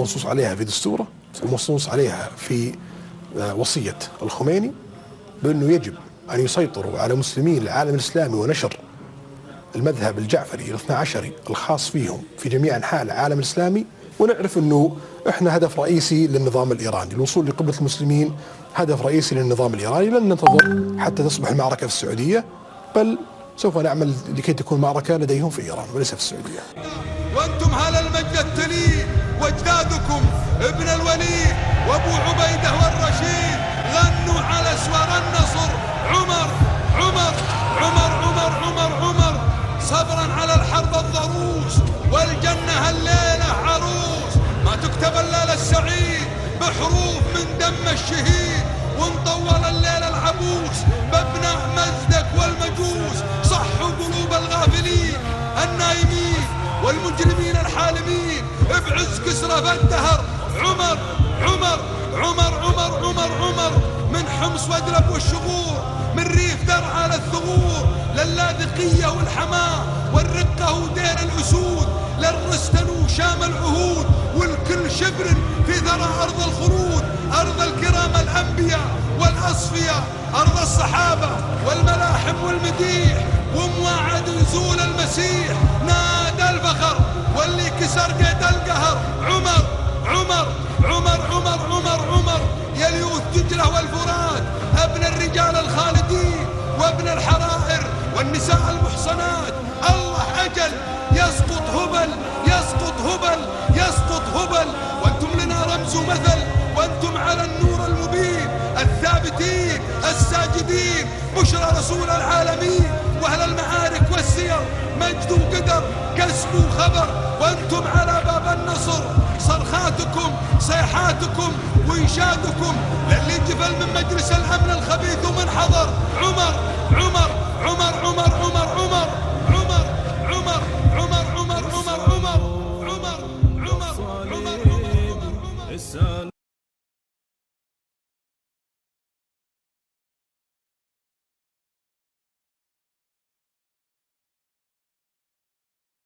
منصوص عليها في دستوره ومنصوص عليها في وصية الخميني بأنه يجب أن يسيطروا على مسلمي العالم الإسلامي ونشر المذهب الجعفري الاثنى عشري الخاص فيهم في جميع أنحاء العالم الإسلامي. ونعرف أنه إحنا هدف رئيسي للنظام الإيراني، الوصول لقبلة المسلمين هدف رئيسي للنظام الإيراني. لن ننتظر حتى تصبح المعركة في السعودية، بل سوف نعمل لكي تكون معركة لديهم في إيران وليس في السعودية. وأنتم على المجد التليل واجدادكم ابن الوليد وابو عبيدة والرشيد غنوا على اسوار النصر عمر عمر عمر عمر عمر عمر صبرا على الحرب الضروس والجنة الليلة عروس. ما تكتب الليلة السعيد بحروف من دم الشهيد، ونطول الليلة العبوس بابناء مزدك والمجوس. صحوا قلوب الغافلين النايمين والمجرمين الحالمين بعز كسرى فالدهر. عمر عمر عمر عمر عمر عمر من حمص وادرب والشغور، من ريف درعا للثغور، للاذقية والحماة والرقة ودير الأسود، للرستن وشام العهود، والكل شبر في ثرى أرض الخلود. أرض الكرام الأنبياء والأصفياء، أرض الصحابة والملاحم والمديح، ومواعد نزول المسيح نادى الفخر واللي كسر قيد القهر. عمر عمر عمر عمر عمر عمر يا ليوث دجلة والفرات، ابن الرجال الخالدين وابن الحرائر والنساء المحصنات. الله أجل يسقط هبل يسقط هبل يسقط هبل، وانتم لنا رمز ومثل، وانتم على النور المبين الثابتين الساجدين. بشرى رسول العالمين واهل المعارك والسير، مجد وقدر كسب وخبر، وانتم على باب النصر. صرخاتكم صيحاتكم وإنشادكم للي جفل من مجلس الأمن الخبيث